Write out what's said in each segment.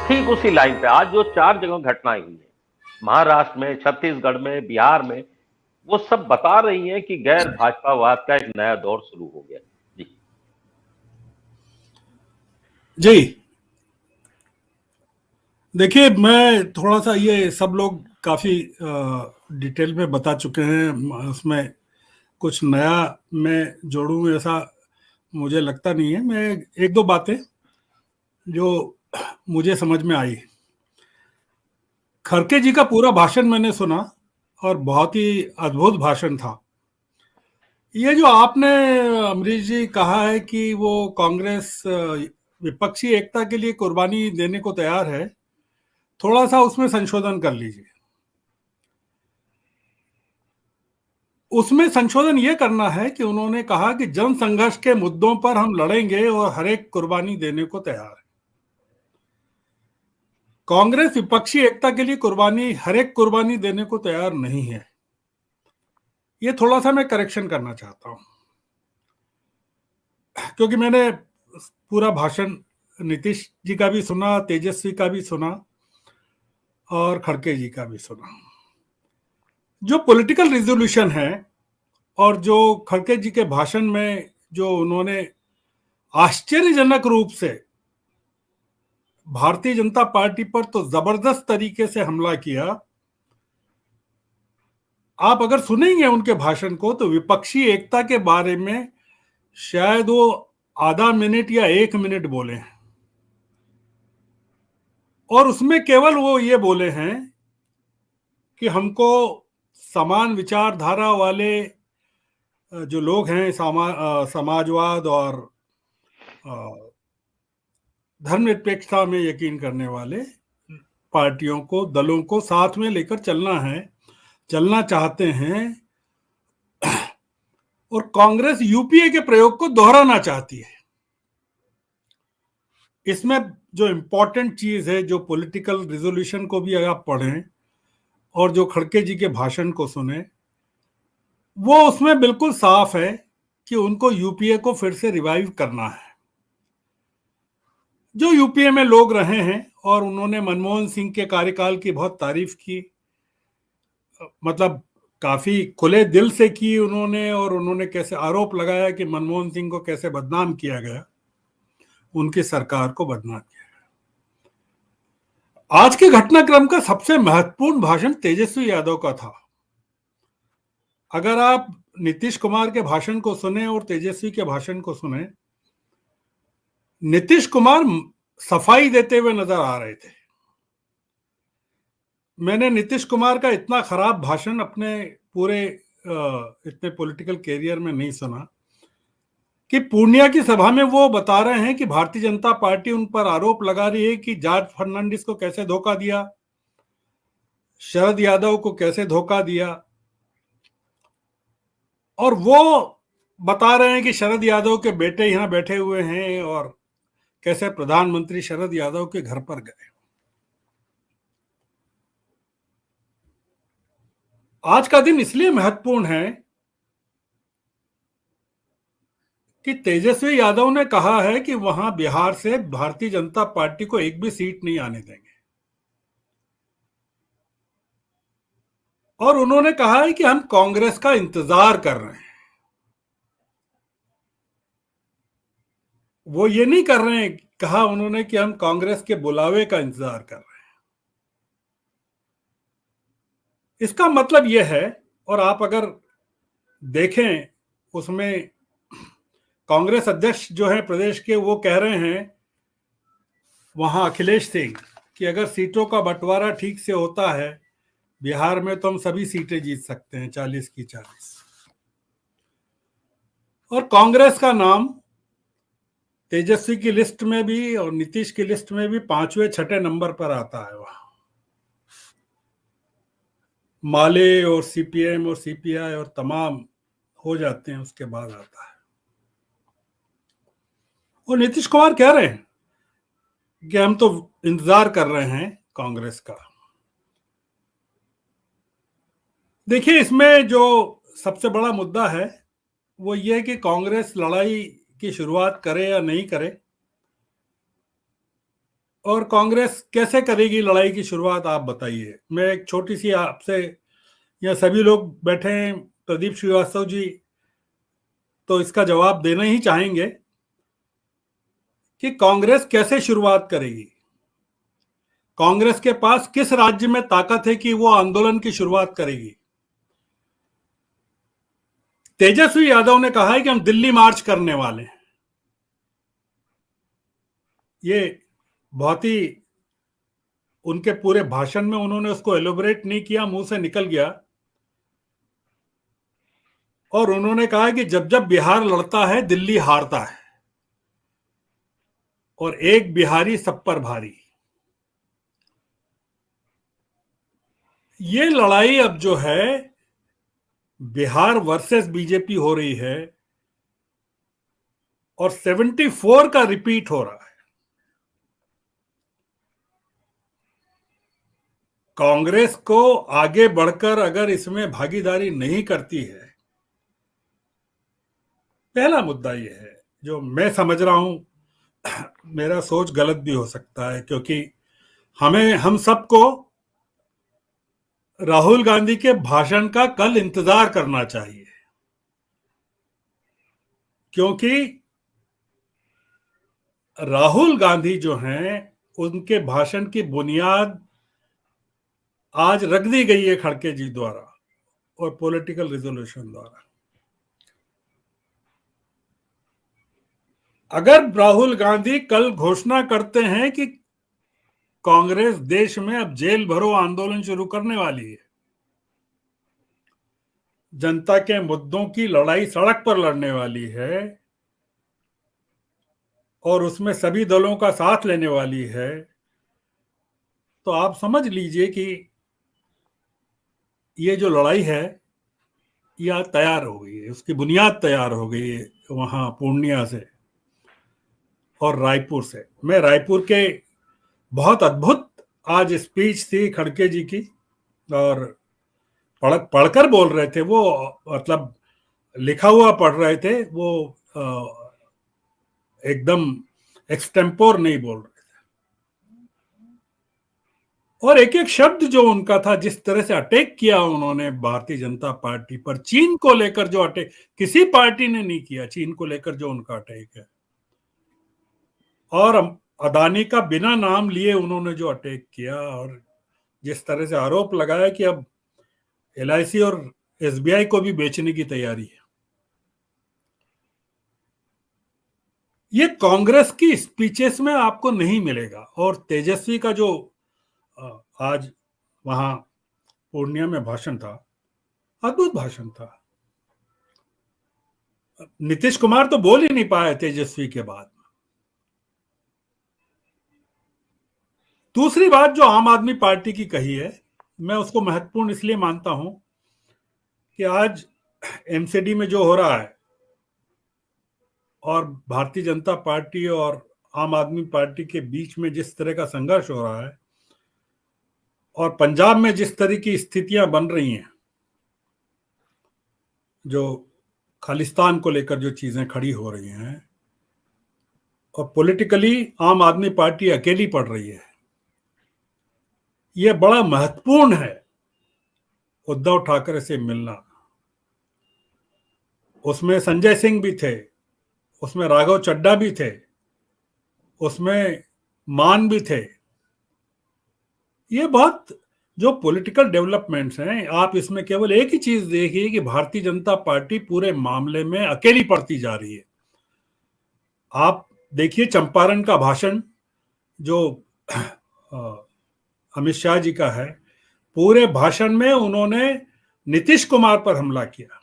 ठीक उसी लाइन पे आज जो 4 जगह घटनाएं हुई है, महाराष्ट्र में, छत्तीसगढ़ में, बिहार में, वो सब बता रही हैं कि गैर भाजपावाद का एक नया दौर शुरू हो गया। जी। जी देखिए, मैं थोड़ा सा ये सब लोग काफ़ी डिटेल में बता चुके हैं। उसमें कुछ नया मैं जोड़ूं ऐसा मुझे लगता नहीं है। मैं एक दो बातें जो मुझे समझ में आई। खड़गे जी का पूरा भाषण मैंने सुना और बहुत ही अद्भुत भाषण था। ये जो आपने अमरीश जी कहा है कि वो कांग्रेस विपक्षी एकता के लिए कुर्बानी देने को तैयार है, थोड़ा सा उसमें संशोधन कर लीजिए। उसमें संशोधन ये करना है कि उन्होंने कहा कि जन संघर्ष के मुद्दों पर हम लड़ेंगे और हर एक कुर्बानी देने को तैयार है। कांग्रेस विपक्षी एकता के लिए कुर्बानी, हर एक कुर्बानी देने को तैयार नहीं है। ये थोड़ा सा मैं करेक्शन करना चाहता हूं, क्योंकि मैंने पूरा भाषण नीतीश जी का भी सुना, तेजस्वी का भी सुना और खड़गे जी का भी सुना। जो पॉलिटिकल रिजोल्यूशन है और जो खड़गे जी के भाषण में जो उन्होंने आश्चर्यजनक रूप से भारतीय जनता पार्टी पर तो जबरदस्त तरीके से हमला किया। आप अगर सुनेंगे उनके भाषण को तो विपक्षी एकता के बारे में शायद वो आधा मिनट या 1 मिनट बोले हैं, और उसमें केवल वो ये बोले हैं कि हमको समान विचारधारा वाले जो लोग हैं, समाजवाद और धर्मनिरपेक्षता में यकीन करने वाले पार्टियों को, दलों को साथ में लेकर चलना है, चलना चाहते हैं। और कांग्रेस यूपीए के प्रयोग को दोहराना चाहती है। इसमें जो इंपॉर्टेंट चीज है, जो पॉलिटिकल रिजोल्यूशन को भी अगर आप पढ़ें और जो खड़गे जी के भाषण को सुने, वो उसमें बिल्कुल साफ है कि उनको यूपीए को फिर से रिवाइव करना है। जो यूपीए में लोग रहे हैं और उन्होंने मनमोहन सिंह के कार्यकाल की बहुत तारीफ की, मतलब काफी खुले दिल से की उन्होंने, और उन्होंने कैसे आरोप लगाया कि मनमोहन सिंह को कैसे बदनाम किया गया, उनकी सरकार को बदनाम किया। आज के घटनाक्रम का सबसे महत्वपूर्ण भाषण तेजस्वी यादव का था। अगर आप नीतीश कुमार के भाषण को सुने और तेजस्वी के भाषण को सुने, नीतीश कुमार सफाई देते हुए नजर आ रहे थे। मैंने नीतीश कुमार का इतना खराब भाषण अपने पूरे इतने पॉलिटिकल कैरियर में नहीं सुना। कि पूर्णिया की सभा में वो बता रहे हैं कि भारतीय जनता पार्टी उन पर आरोप लगा रही है कि जॉर्ज फर्नांडिस को कैसे धोखा दिया, शरद यादव को कैसे धोखा दिया, और वो बता रहे हैं कि शरद यादव के बेटे यहां बैठे हुए हैं और कैसे प्रधानमंत्री शरद यादव के घर पर गए। आज का दिन इसलिए महत्वपूर्ण है कि तेजस्वी यादव ने कहा है कि वहां बिहार से भारतीय जनता पार्टी को एक भी सीट नहीं आने देंगे, और उन्होंने कहा है कि हम कांग्रेस का इंतजार कर रहे हैं। वो ये नहीं कर रहे हैं, कहा उन्होंने कि हम कांग्रेस के बुलावे का इंतजार कर रहे हैं। इसका मतलब यह है, और आप अगर देखें उसमें कांग्रेस अध्यक्ष जो है प्रदेश के, वो कह रहे हैं वहां अखिलेश सिंह कि अगर सीटों का बंटवारा ठीक से होता है बिहार में तो हम सभी सीटें जीत सकते हैं, 40 की 40। और कांग्रेस का नाम तेजस्वी की लिस्ट में भी और नीतीश की लिस्ट में भी 5वें 6ठे नंबर पर आता है। वहां माले और सीपीएम और सीपीआई और तमाम हो जाते हैं, उसके बाद आता है। और नीतीश कुमार कह रहे हैं कि हम तो इंतजार कर रहे हैं कांग्रेस का। देखिए, इसमें जो सबसे बड़ा मुद्दा है वो ये कि कांग्रेस लड़ाई की शुरुआत करे या नहीं करे, और कांग्रेस कैसे करेगी लड़ाई की शुरुआत, आप बताइए। मैं एक छोटी सी आपसे, यहाँ सभी लोग बैठे हैं, प्रदीप श्रीवास्तव जी तो इसका जवाब देना ही चाहेंगे कि कांग्रेस कैसे शुरुआत करेगी। कांग्रेस के पास किस राज्य में ताकत है कि वो आंदोलन की शुरुआत करेगी। तेजस्वी यादव ने कहा है कि हम दिल्ली मार्च करने वाले हैं। ये बहुत ही, उनके पूरे भाषण में उन्होंने उसको एलोबरेट नहीं किया, मुंह से निकल गया। और उन्होंने कहा कि जब जब बिहार लड़ता है दिल्ली हारता है, और एक बिहारी सब पर भारी। ये लड़ाई अब जो है बिहार वर्सेस बीजेपी हो रही है, और 74 का रिपीट हो रहा है। कांग्रेस को आगे बढ़कर अगर इसमें भागीदारी नहीं करती है, पहला मुद्दा यह है जो मैं समझ रहा हूं, मेरा सोच गलत भी हो सकता है, क्योंकि हम सबको राहुल गांधी के भाषण का कल इंतजार करना चाहिए, क्योंकि राहुल गांधी जो हैं उनके भाषण की बुनियाद आज रख दी गई है खड़गे जी द्वारा और पॉलिटिकल रिजोल्यूशन द्वारा। अगर राहुल गांधी कल घोषणा करते हैं कि कांग्रेस देश में अब जेल भरो आंदोलन शुरू करने वाली है, जनता के मुद्दों की लड़ाई सड़क पर लड़ने वाली है, और उसमें सभी दलों का साथ लेने वाली है, तो आप समझ लीजिए कि ये जो लड़ाई है यह तैयार हो गई है, उसकी बुनियाद तैयार हो गई है वहां पूर्णिया से और रायपुर से। मैं रायपुर के बहुत अद्भुत आज स्पीच थी खड़गे जी की, और पढ़कर बोल रहे थे वो, मतलब लिखा हुआ पढ़ रहे थे वो, एकदम एक्सटेम्पोर नहीं बोल रहे थे। और एक एक शब्द जो उनका था, जिस तरह से अटैक किया उन्होंने भारतीय जनता पार्टी पर, चीन को लेकर जो अटैक किसी पार्टी ने नहीं किया, चीन को लेकर जो उनका अटैक है, और अदानी का बिना नाम लिए उन्होंने जो अटैक किया, और जिस तरह से आरोप लगाया कि अब एलआईसी और एसबीआई को भी बेचने की तैयारी है। ये कांग्रेस की स्पीचेस में आपको नहीं मिलेगा। और तेजस्वी का जो आज वहां पूर्णिया में भाषण था, अद्भुत भाषण था। नीतीश कुमार तो बोल ही नहीं पाए तेजस्वी के बाद। दूसरी बात जो आम आदमी पार्टी की कही है, मैं उसको महत्वपूर्ण इसलिए मानता हूं कि आज एमसीडी में जो हो रहा है, और भारतीय जनता पार्टी और आम आदमी पार्टी के बीच में जिस तरह का संघर्ष हो रहा है, और पंजाब में जिस तरह की स्थितियां बन रही हैं, जो खालिस्तान को लेकर जो चीजें खड़ी हो रही हैं, और पॉलिटिकली आम आदमी पार्टी अकेली पड़ रही है, यह बड़ा महत्वपूर्ण है उद्धव ठाकरे से मिलना। उसमें संजय सिंह भी थे, उसमें राघव चड्ढा भी थे, उसमें मान भी थे। ये बहुत जो पॉलिटिकल डेवलपमेंट्स हैं, आप इसमें केवल एक ही चीज देखिए कि भारतीय जनता पार्टी पूरे मामले में अकेली पड़ती जा रही है। आप देखिए चंपारण का भाषण जो अमित शाह जी का है, पूरे भाषण में उन्होंने नीतीश कुमार पर हमला किया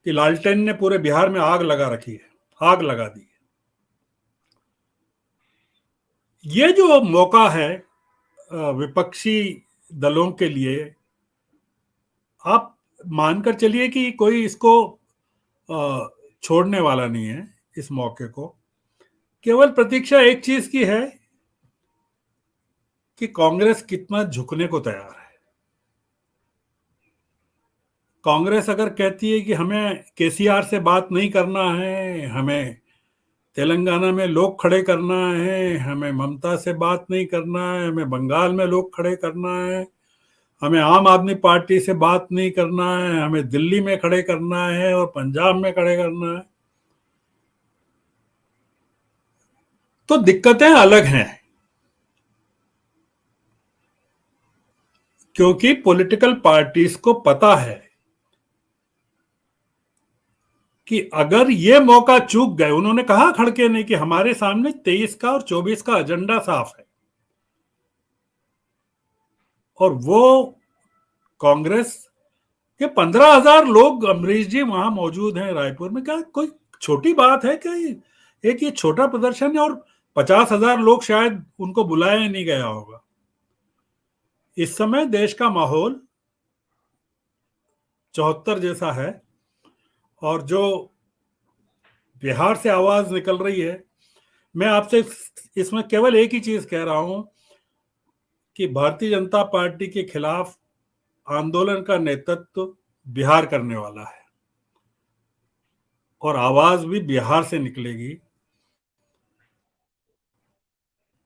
कि लालटेन ने पूरे बिहार में आग लगा रखी है, आग लगा दी है। ये जो मौका है विपक्षी दलों के लिए, आप मानकर चलिए कि कोई इसको छोड़ने वाला नहीं है इस मौके को। केवल प्रतीक्षा एक चीज की है कि कांग्रेस कितना झुकने को तैयार है। कांग्रेस अगर कहती है कि हमें केसीआर से बात नहीं करना है, हमें तेलंगाना में लोग खड़े करना है, हमें ममता से बात नहीं करना है, हमें बंगाल में लोग खड़े करना है, हमें आम आदमी पार्टी से बात नहीं करना है, हमें दिल्ली में खड़े करना है और पंजाब में खड़े करना है। तो दिक्कतें अलग हैं, क्योंकि पॉलिटिकल पार्टीज को पता है कि अगर ये मौका चूक गए, उन्होंने कहा खड़के ने कि हमारे सामने 23 का और 24 का एजेंडा साफ है, और वो कांग्रेस के 15,000 लोग, अमरीश जी वहां मौजूद हैं रायपुर में, क्या कोई छोटी बात है क्या? एक ये छोटा प्रदर्शन है, और 50,000 लोग शायद उनको बुलाया नहीं गया होगा। इस समय देश का माहौल 74 जैसा है, और जो बिहार से आवाज निकल रही है, मैं आपसे इसमें केवल एक ही चीज कह रहा हूं कि भारतीय जनता पार्टी के खिलाफ आंदोलन का नेतृत्व बिहार करने वाला है, और आवाज भी बिहार से निकलेगी।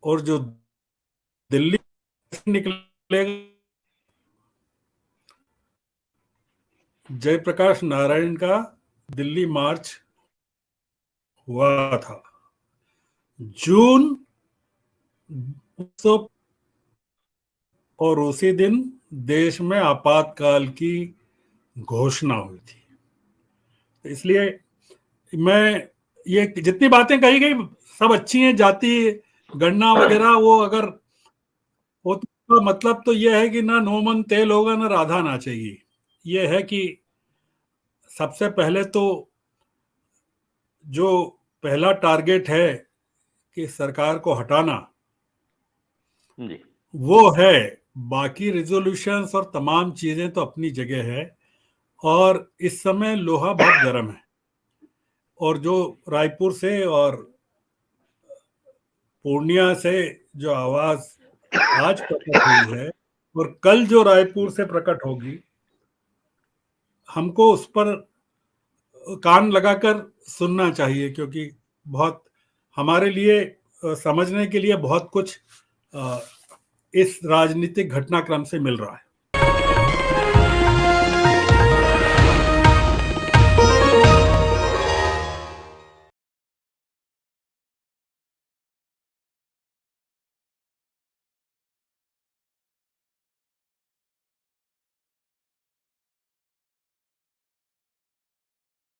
और जो दिल्ली से निकलेगा, जयप्रकाश नारायण का दिल्ली मार्च हुआ था जून 19, और उसी दिन देश में आपातकाल की घोषणा हुई थी। इसलिए मैं, ये जितनी बातें कही गई सब अच्छी हैं, जाति गणना वगैरह, वो अगर वो तो मतलब तो ये है कि ना नोमन तेल होगा ना राधा नाचेगी। ये है कि सबसे पहले तो जो पहला टारगेट है कि सरकार को हटाना, जी। वो है। बाकी रिजोल्यूशंस और तमाम चीजें तो अपनी जगह है, और इस समय लोहा बहुत गर्म है। और जो रायपुर से और पूर्णिया से जो आवाज आज प्रकट हुई है, और कल जो रायपुर से प्रकट होगी, हमको उस पर कान लगाकर सुनना चाहिए, क्योंकि बहुत हमारे लिए समझने के लिए बहुत कुछ इस राजनीतिक घटनाक्रम से मिल रहा है।